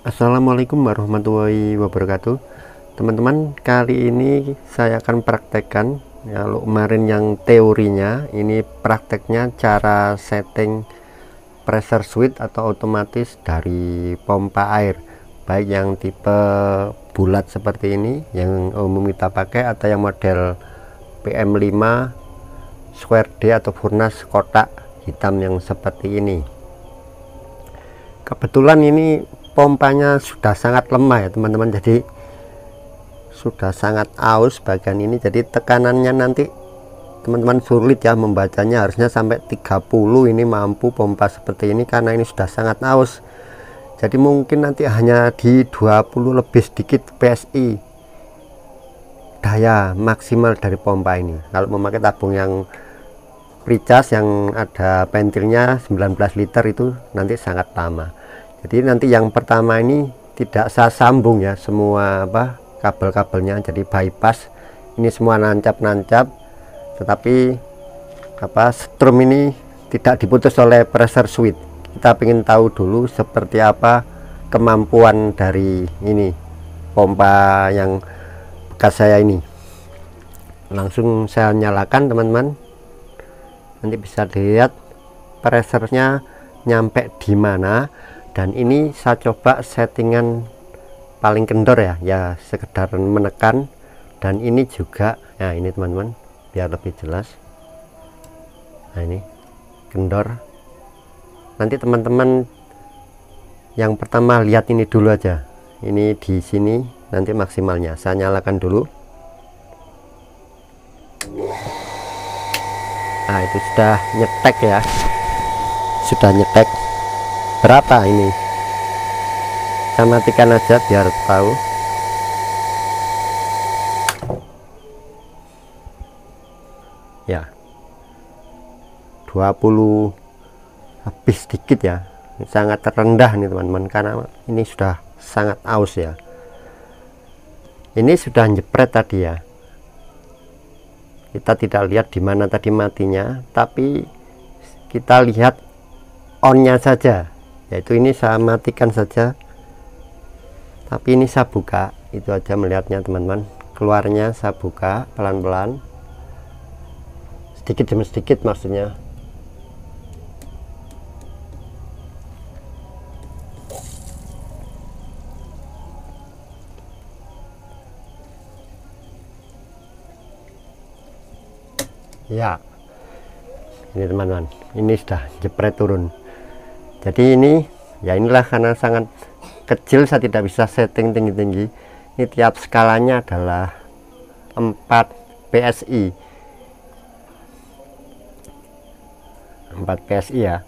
Assalamualaikum warahmatullahi wabarakatuh. Teman-teman, kali ini saya akan praktekkan ya, kalau kemarin yang teorinya, ini prakteknya cara setting pressure switch atau otomatis dari pompa air, baik yang tipe bulat seperti ini yang umum kita pakai atau yang model PM5 square D atau furnace kotak hitam yang seperti ini. Kebetulan ini pompanya sudah sangat lemah ya teman-teman, jadi sudah sangat aus bagian ini, jadi tekanannya nanti teman-teman sulit ya membacanya, harusnya sampai 30 ini mampu pompa seperti ini karena ini sudah sangat aus. Jadi mungkin nanti hanya di 20 lebih sedikit PSI daya maksimal dari pompa ini kalau memakai tabung yang precast yang ada ventilnya 19 liter itu nanti sangat lama. Jadi nanti yang pertama ini tidak saya sambung ya semua kabel-kabelnya, jadi bypass ini semua nancap-nancap, tetapi strum ini tidak diputus oleh pressure switch. Kita ingin tahu dulu seperti apa kemampuan dari ini pompa yang bekas saya ini. Langsung saya nyalakan teman-teman, nanti bisa dilihat pressure-nya nyampe di mana. Dan ini saya coba settingan paling kendor ya sekedar menekan, dan ini juga nah ini teman-teman biar lebih jelas, nah ini kendor. Nanti teman-teman yang pertama lihat ini dulu aja, ini di sini nanti maksimalnya saya nyalakan dulu. Nah itu sudah nyetek ya, sudah nyetek. Berapa ini saya matikan aja biar tahu. Ya 20 habis sedikit ya, sangat rendah nih teman-teman karena ini sudah sangat aus ya. Ini sudah jepret tadi ya, kita tidak lihat di mana tadi matinya, tapi kita lihat on-nya saja, yaitu ini saya matikan saja, tapi ini saya buka, itu aja melihatnya teman-teman. Keluarnya saya buka pelan-pelan, sedikit demi sedikit maksudnya. Ya ini teman-teman, ini sudah jepret turun. Jadi ini ya inilah karena sangat kecil saya tidak bisa setting tinggi-tinggi. Ini tiap skalanya adalah 4 PSI 4 PSI ya.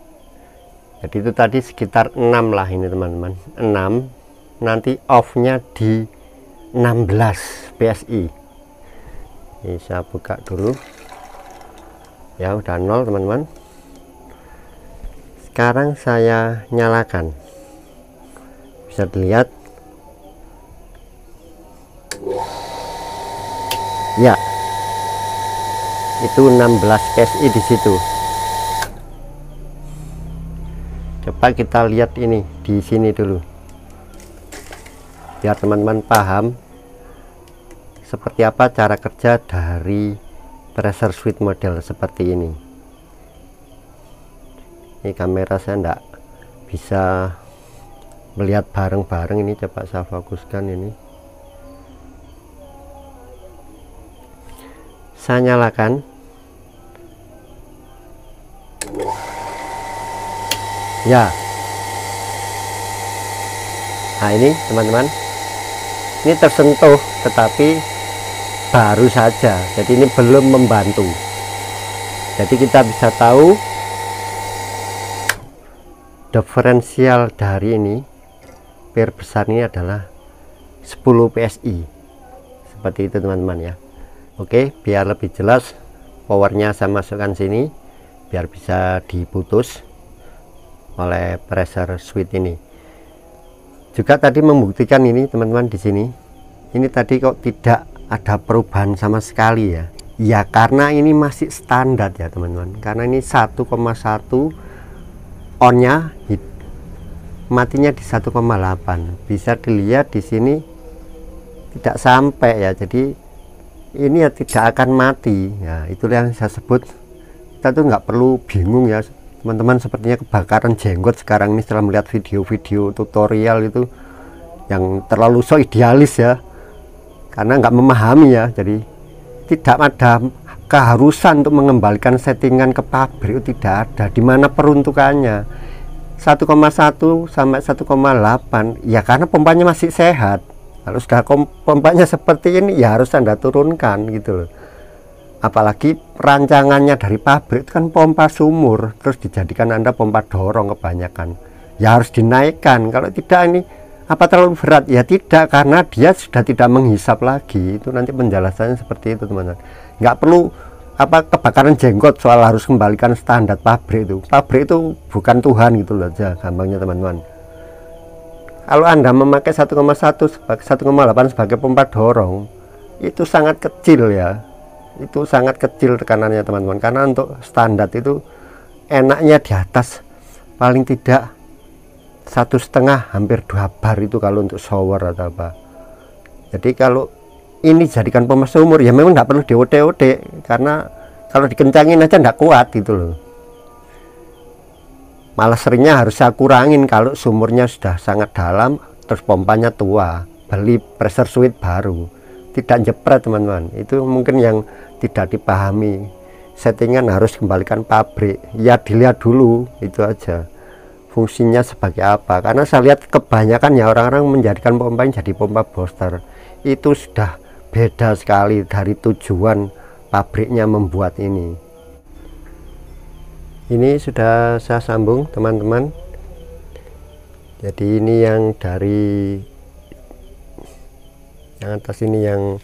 Jadi itu tadi sekitar 6 lah ini teman-teman, 6. Nanti off nya di 16 PSI. Ini saya buka dulu ya, udah 0 teman-teman. Sekarang saya nyalakan, bisa dilihat ya, itu 16 PSI di situ. Coba kita lihat ini di sini dulu biar teman-teman paham seperti apa cara kerja dari pressure switch model seperti ini. Ini kamera saya enggak bisa melihat bareng-bareng, ini coba saya fokuskan. Ini saya nyalakan ya. Nah ini teman-teman, ini tersentuh tetapi baru saja, jadi ini belum membantu. Jadi kita bisa tahu diferensial dari ini per besar ini adalah 10 PSI seperti itu teman-teman ya. Oke, biar lebih jelas powernya saya masukkan sini biar bisa diputus oleh pressure switch ini. Juga tadi membuktikan ini teman-teman, di sini ini tadi kok tidak ada perubahan sama sekali ya. Ya karena ini masih standar ya teman-teman, karena ini 1,1 on-nya matinya di 1,8. Bisa dilihat di sini tidak sampai ya, jadi ini ya tidak akan mati ya. Itulah yang saya sebut, kita tuh nggak perlu bingung ya teman-teman. Sepertinya kebakaran jenggot sekarang ini setelah melihat video-video tutorial itu yang terlalu so idealis ya, karena nggak memahami ya. Jadi tidak ada keharusan untuk mengembalikan settingan ke pabrik, itu tidak ada. Dimana peruntukannya 1,1 sampai 1,8 ya, karena pompanya masih sehat. Kalau sudah pompanya seperti ini ya harus Anda turunkan gitu loh. Apalagi rancangannya dari pabrik itu kan pompa sumur, terus dijadikan Anda pompa dorong kebanyakan, ya harus dinaikkan. Kalau tidak, ini apa terlalu berat? Ya tidak, karena dia sudah tidak menghisap lagi. Itu nanti penjelasannya seperti itu teman-teman. Nggak perlu apa kebakaran jenggot soal harus kembalikan standar pabrik itu. Pabrik itu bukan Tuhan gitu loh aja gampangnya teman-teman. Kalau Anda memakai 1,1 sebagai 1,8 sebagai pompa dorong, itu sangat kecil ya. Itu sangat kecil tekanannya teman-teman, karena untuk standar itu enaknya di atas paling tidak 1,5 hampir 2 bar itu kalau untuk shower atau apa. Jadi kalau ini jadikan pompa sumur ya memang nggak perlu DOT, karena kalau dikencangin aja nggak kuat gitu loh. Malah seringnya harus saya kurangin kalau sumurnya sudah sangat dalam, terus pompanya tua, beli pressure suite baru, tidak jepret teman-teman. Itu mungkin yang tidak dipahami. Settingan harus kembalikan pabrik ya, dilihat dulu itu aja fungsinya sebagai apa. Karena saya lihat kebanyakan ya orang-orang menjadikan pompa jadi pompa booster, itu sudah beda sekali dari tujuan pabriknya membuat ini. Ini sudah saya sambung teman-teman. Jadi ini yang dari yang atas ini yang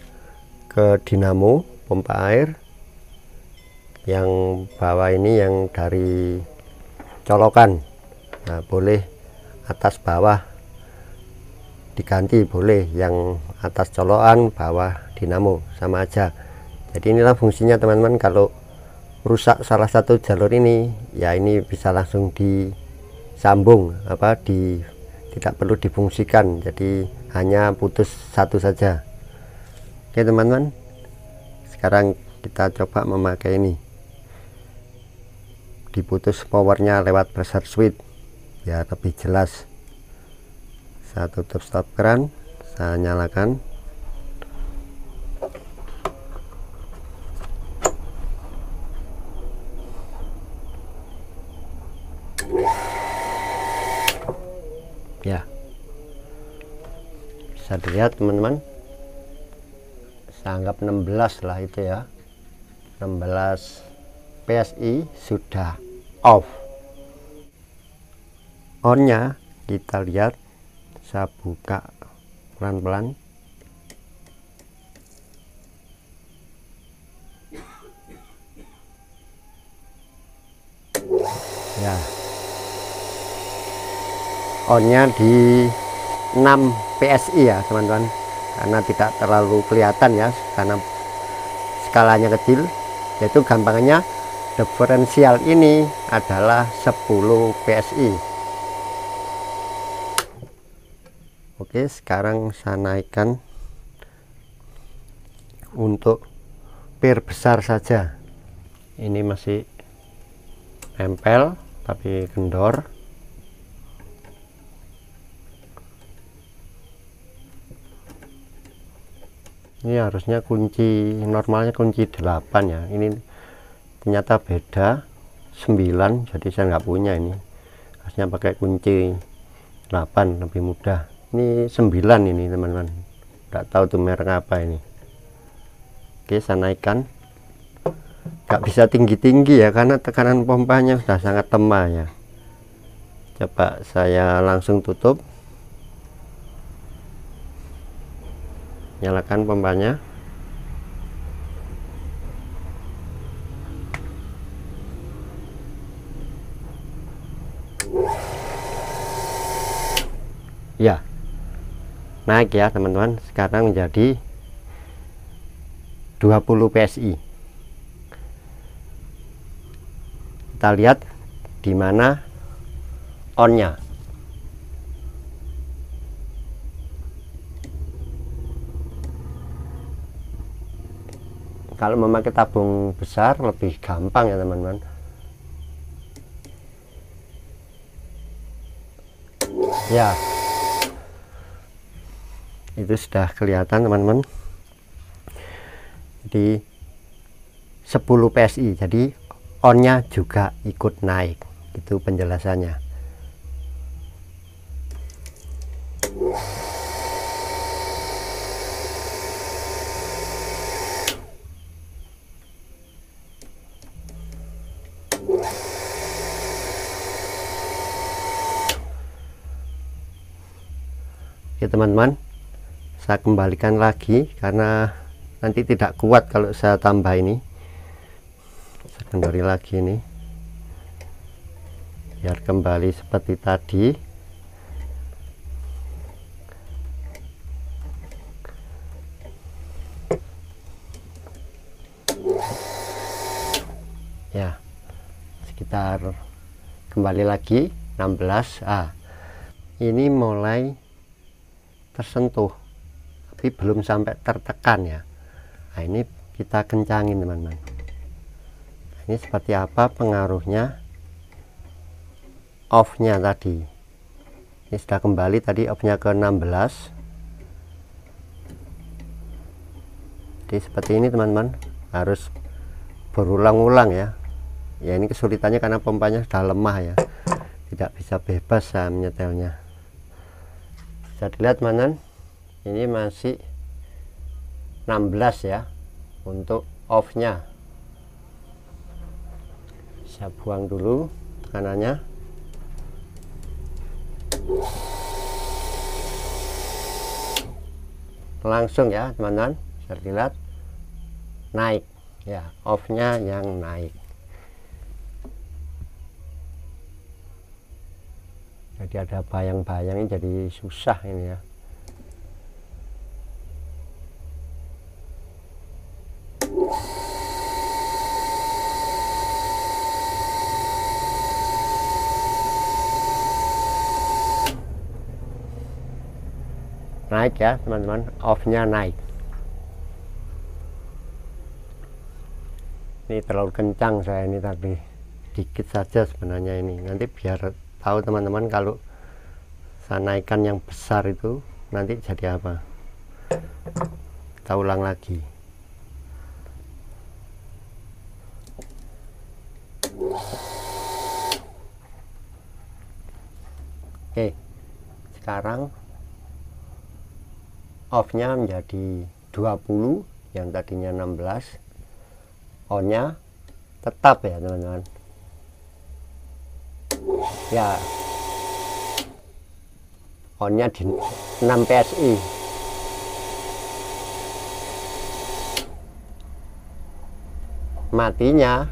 ke dinamo pompa air, yang bawah ini yang dari colokan. Nah, boleh atas bawah diganti, boleh yang atas colokan bawah dinamo, sama aja. Jadi inilah fungsinya teman-teman. Kalau rusak salah satu jalur ini ya, ini bisa langsung disambung apa tidak perlu difungsikan, jadi hanya putus satu saja. Oke teman-teman, sekarang kita coba memakai ini, diputus powernya lewat pressure switch ya lebih jelas. Saya tutup stop keran, saya nyalakan. Ya, bisa dilihat teman-teman, saya anggap 16 lah itu ya, 16 PSI sudah off. On-nya kita lihat, saya buka pelan-pelan. Ya, on-nya di 6 PSI ya teman-teman, karena tidak terlalu kelihatan ya, karena skalanya kecil. Yaitu gampangnya diferensial ini adalah 10 PSI. Oke, sekarang saya naikkan untuk pir besar saja. Ini masih nempel tapi kendor. Ini harusnya kunci normalnya kunci 8 ya, ini ternyata beda 9, jadi saya nggak punya. Ini harusnya pakai kunci 8 lebih mudah. Ini 9 ini teman-teman, nggak tahu tuh merek apa ini. Oke, saya naikkan. Nggak bisa tinggi-tinggi ya, karena tekanan pompanya sudah sangat lemah ya. Coba saya langsung tutup, nyalakan pompanya. Ya, naik ya teman-teman, sekarang menjadi 20 PSI. Kita lihat di mana on-nya. Kalau memakai tabung besar lebih gampang ya teman-teman. Ya, itu sudah kelihatan teman-teman. Di 10 PSI, jadi onnya juga ikut naik. Itu penjelasannya. Oke teman-teman, saya kembalikan lagi karena nanti tidak kuat kalau saya tambah ini. Saya kendori lagi ini biar kembali seperti tadi. Ya, sekitar kembali lagi 16. Ini mulai tersentuh tapi belum sampai tertekan ya. Nah, ini kita kencangin teman-teman. Ini seperti apa pengaruhnya off nya tadi. Ini sudah kembali tadi off nya ke 16. Jadi seperti ini teman-teman, harus berulang-ulang ya. Ya ini kesulitannya karena pompanya sudah lemah ya, tidak bisa bebas saya menyetelnya. Bisa dilihat teman-teman, ini masih 16 ya untuk off nya. Saya buang dulu tekanannya. Langsung ya teman-teman, bisa dilihat naik ya, off nya yang naik. Jadi ada bayang-bayangnya, jadi susah ini ya. Naik ya teman-teman, off nya naik. Ini terlalu kencang saya ini tadi, dikit saja sebenarnya ini. Nanti biar tahu teman-teman kalau saya naikkan yang besar itu nanti jadi apa. Kita ulang lagi. Oke, sekarang off nya menjadi 20, yang tadinya 16. On nya tetap ya teman-teman ya, on nya di 6 PSI. Matinya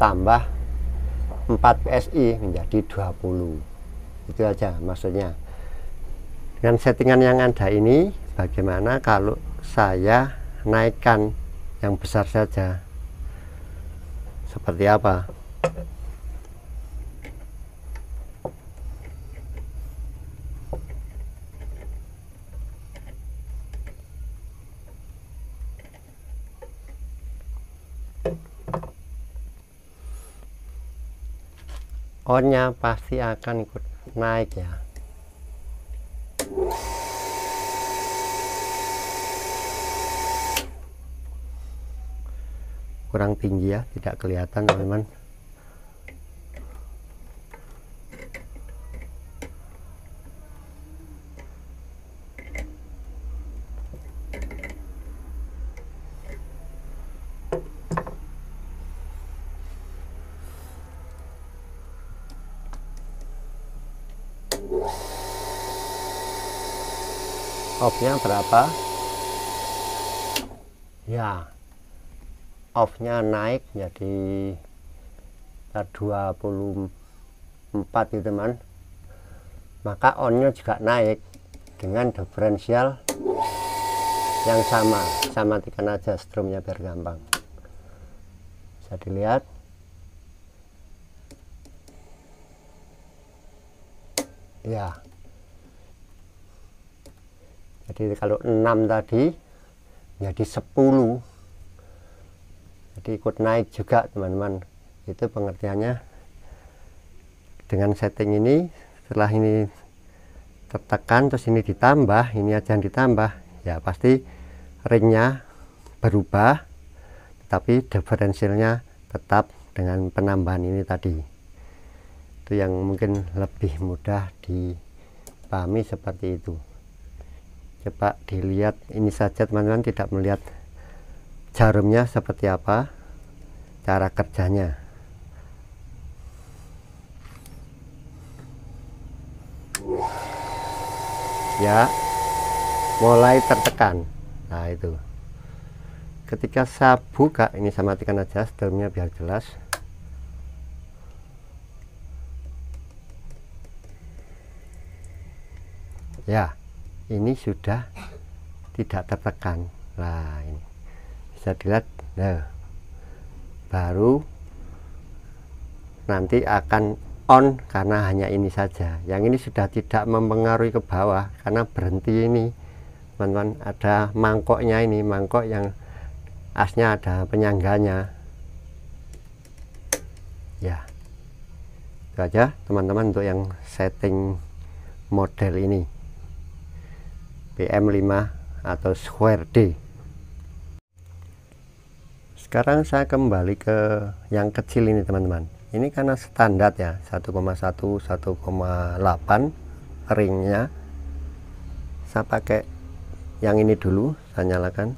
tambah 4 PSI menjadi 20. Itu aja maksudnya. Dengan settingan yang ada ini, bagaimana kalau saya naikkan yang besar saja, seperti apa? On-nya pasti akan ikut naik ya. Kurang tinggi ya, tidak kelihatan teman-teman. Off-nya berapa? Ya, off-nya naik jadi 24 gitu teman. Maka on-nya juga naik dengan diferensial yang sama tekan aja strumnya biar gampang. Bisa dilihat ya. Jadi kalau 6 tadi jadi 10 jadi ikut naik juga teman-teman. Itu pengertiannya. Dengan setting ini, setelah ini tertekan terus ini ditambah, ini aja yang ditambah, ya pasti ringnya berubah, tapi diferensialnya tetap dengan penambahan ini tadi. Itu yang mungkin lebih mudah dipahami seperti itu. Coba dilihat ini saja teman-teman, tidak melihat jarumnya seperti apa cara kerjanya. Ya, mulai tertekan. Nah itu, ketika saya buka ini, saya matikan aja strumnya biar jelas. Ya, ini sudah tidak tertekan. Nah ini bisa dilihat. Nah, baru nanti akan on karena hanya ini saja. Yang ini sudah tidak mempengaruhi ke bawah karena berhenti ini teman-teman. Ada mangkoknya, ini mangkok yang asnya ada penyangganya. Ya, itu aja teman-teman untuk yang setting model ini PM5 atau Square D. Sekarang saya kembali ke yang kecil ini teman-teman. Ini karena standar ya, 1,1 1,8 ringnya. Saya pakai yang ini dulu, saya nyalakan.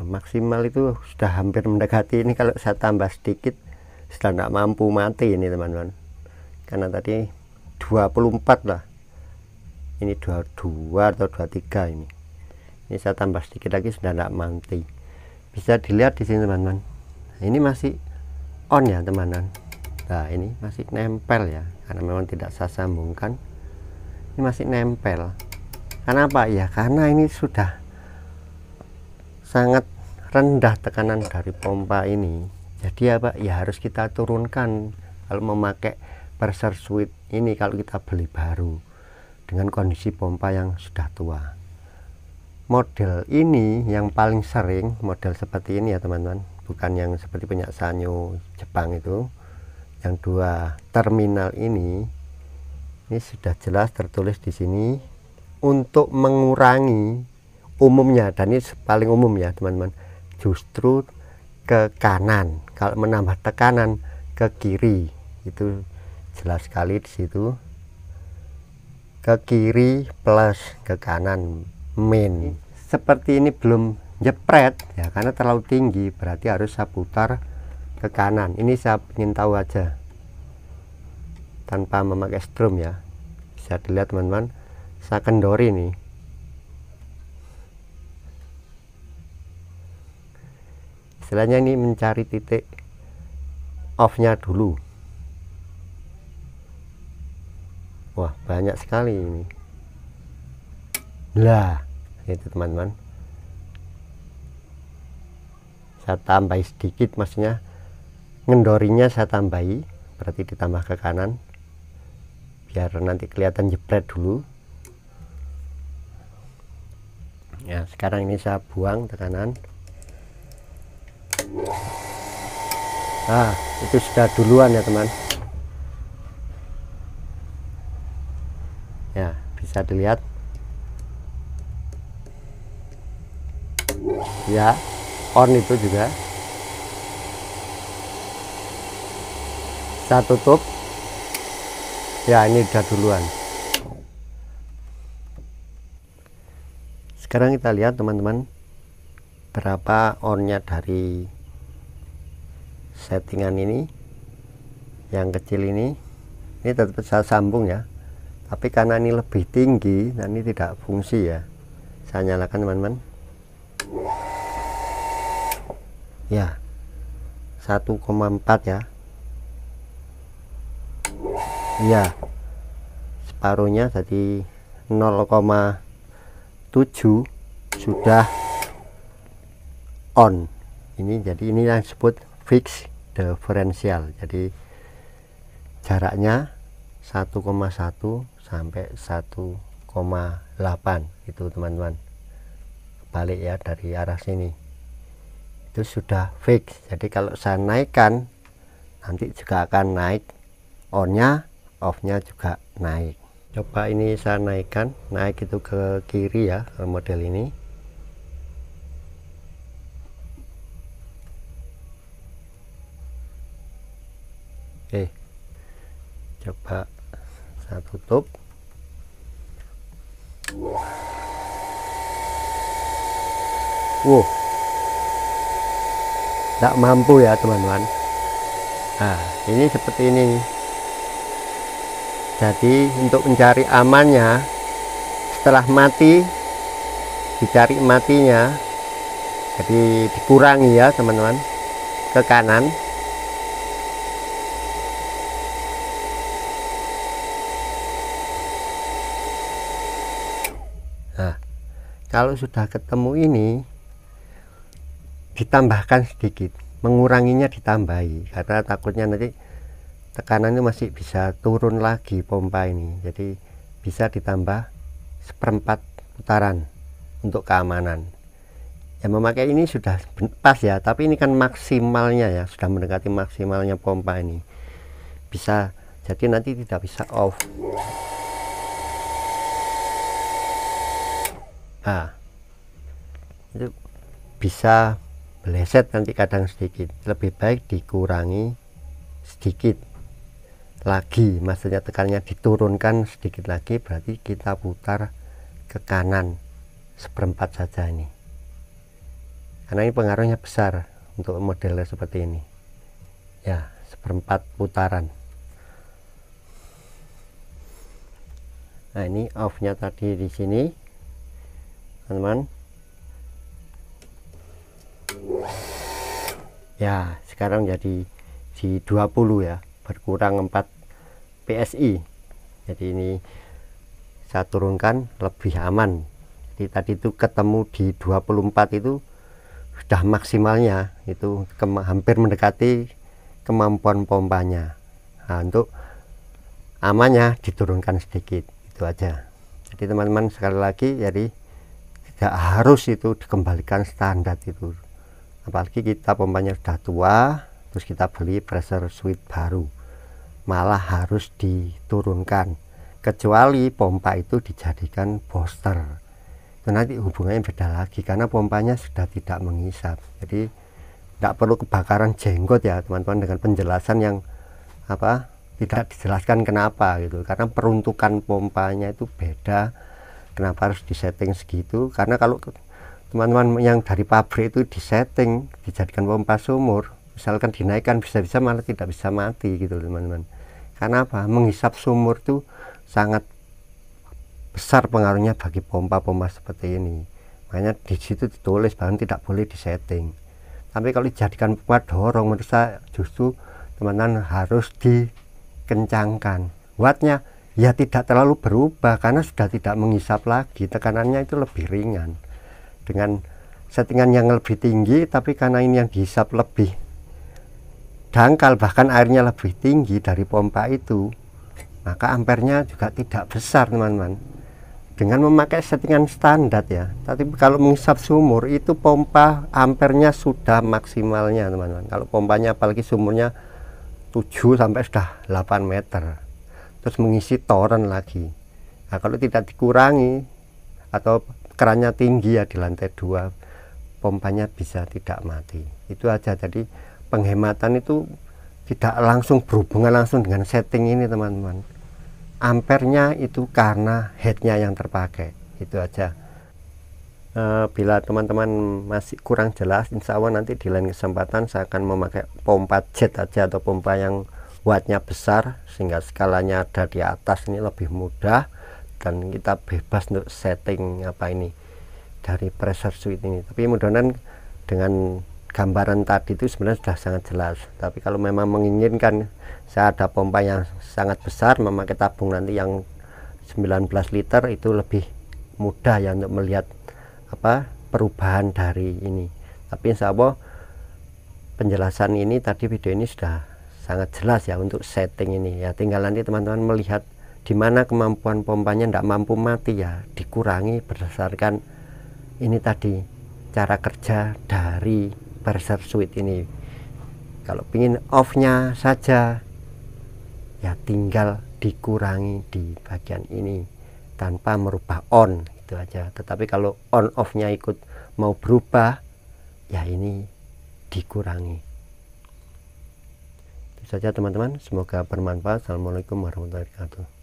Maksimal itu sudah hampir mendekati ini. Kalau saya tambah sedikit sudah tidak mampu, mati ini teman-teman, karena tadi 24 lah, ini 22 atau 23 ini saya tambah sedikit lagi sudah tidak mati. Bisa dilihat di sini teman-teman, ini masih on ya teman-teman. Nah ini masih nempel ya, karena memang tidak saya sambungkan, ini masih nempel. Karena apa ya, karena ini sudah sangat rendah tekanan dari pompa ini. Jadi apa ya, harus kita turunkan kalau memakai pressure switch ini, kalau kita beli baru dengan kondisi pompa yang sudah tua. Model ini yang paling sering, model seperti ini ya teman-teman, bukan yang seperti punya Sanyo Jepang itu, yang 2 terminal ini sudah jelas tertulis di sini untuk mengurangi umumnya, dan ini paling umum ya teman-teman, justru ke kanan. Kalau menambah tekanan ke kiri, itu jelas sekali di situ, ke kiri plus ke kanan main. Seperti ini belum jepret ya, karena terlalu tinggi, berarti harus saya putar ke kanan. Ini saya ingin tahu aja tanpa memakai strum ya. Bisa dilihat teman-teman, saya kendori nih. Istilahnya ini mencari titik off-nya dulu. Wah, banyak sekali ini. Lah, itu teman-teman. Saya tambahi sedikit, maksudnya ngendorinya saya tambahi, berarti ditambah ke kanan. Biar nanti kelihatan jepret dulu. Ya, sekarang ini saya buang tekanan. Nah, itu sudah duluan ya teman. Ya, bisa dilihat ya, on itu juga. Saya tutup ya, ini udah duluan. Sekarang kita lihat teman-teman, berapa onnya dari settingan ini. Yang kecil ini tetap saya sambung ya, tapi karena ini lebih tinggi, nah ini tidak fungsi ya. Saya nyalakan teman-teman ya, 1,4 ya. Ya, separuhnya jadi 0,7 sudah on ini. Jadi ini yang disebut fix differential. Jadi jaraknya 1,1 sampai 1,8 itu teman-teman, balik ya dari arah sini itu sudah fix. Jadi kalau saya naikkan nanti juga akan naik, on-nya, off-nya juga naik. Coba ini saya naikkan, naik itu ke kiri ya, ke model ini. Oke, coba saya tutup. Wow, tidak mampu ya teman-teman. Nah ini seperti ini. Jadi untuk mencari amannya, setelah mati dicari matinya, jadi dikurangi ya teman-teman ke kanan. Nah kalau sudah ketemu ini ditambahkan sedikit, menguranginya ditambahi, karena takutnya nanti tekanannya masih bisa turun lagi pompa ini. Jadi bisa ditambah 1/4 putaran untuk keamanan. Yang memakai ini sudah pas ya, tapi ini kan maksimalnya ya, sudah mendekati maksimalnya pompa ini. Bisa jadi nanti tidak bisa off. Nah itu bisa meleset nanti kadang sedikit, lebih baik dikurangi sedikit lagi, maksudnya tekanannya diturunkan sedikit lagi, berarti kita putar ke kanan 1/4 saja ini, karena ini pengaruhnya besar untuk model seperti ini ya, 1/4 putaran. Nah ini off nya tadi di sini teman-teman ya, sekarang jadi di 20 ya, berkurang 4 PSI. Jadi ini saya turunkan lebih aman. Jadi tadi itu ketemu di 24 itu sudah maksimalnya, itu hampir mendekati kemampuan pompanya. Nah untuk amannya diturunkan sedikit, itu aja. Jadi teman-teman sekali lagi, jadi tidak harus itu dikembalikan standar itu, apalagi kita pompanya sudah tua terus kita beli pressure switch baru, malah harus diturunkan, kecuali pompa itu dijadikan booster. Itu nanti hubungannya beda lagi, karena pompanya sudah tidak mengisap. Jadi tidak perlu kebakaran jenggot ya teman-teman, dengan penjelasan yang tidak dijelaskan kenapa gitu, karena peruntukan pompanya itu beda. Kenapa harus disetting segitu? Karena kalau teman-teman yang dari pabrik itu disetting, dijadikan pompa sumur, misalkan dinaikkan, bisa-bisa malah tidak bisa mati gitu teman-teman. Karena apa? Menghisap sumur itu sangat besar pengaruhnya bagi pompa-pompa seperti ini. Makanya di situ ditulis bahkan tidak boleh disetting. Tapi kalau dijadikan pompa dorong, menurut saya justru teman-teman harus dikencangkan. Wattnya ya tidak terlalu berubah, karena sudah tidak menghisap lagi, tekanannya itu lebih ringan. Dengan settingan yang lebih tinggi, tapi karena ini yang dihisap lebih dangkal, bahkan airnya lebih tinggi dari pompa itu, maka ampernya juga tidak besar teman-teman. Dengan memakai settingan standar ya, tapi kalau menghisap sumur itu pompa ampernya sudah maksimalnya teman-teman. Kalau pompanya apalagi sumurnya 7 sampai sudah 8 meter, terus mengisi toren lagi. Nah kalau tidak dikurangi atau kerannya tinggi ya di lantai 2, pompanya bisa tidak mati. Itu aja. Jadi penghematan itu tidak langsung berhubungan langsung dengan setting ini teman-teman. Ampernya itu karena headnya yang terpakai, itu aja. Bila teman-teman masih kurang jelas, insya Allah nanti di lain kesempatan saya akan memakai pompa jet aja, atau pompa yang wattnya besar sehingga skalanya ada di atas, ini lebih mudah dan kita bebas untuk setting dari pressure switch ini. Tapi mudah-mudahan dengan gambaran tadi itu sebenarnya sudah sangat jelas. Tapi kalau memang menginginkan saya ada pompa yang sangat besar, memakai tabung nanti yang 19 liter, itu lebih mudah ya untuk melihat perubahan dari ini. Tapi insya Allah penjelasan ini tadi, video ini sudah sangat jelas ya untuk setting ini ya. Tinggal nanti teman-teman melihat di mana kemampuan pompanya tidak mampu mati ya, dikurangi berdasarkan ini tadi cara kerja dari pressure switch ini. Kalau ingin off-nya saja ya tinggal dikurangi di bagian ini tanpa merubah on, itu aja. Tetapi kalau on off-nya ikut mau berubah ya ini dikurangi. Itu saja teman-teman, semoga bermanfaat. Assalamualaikum warahmatullahi wabarakatuh.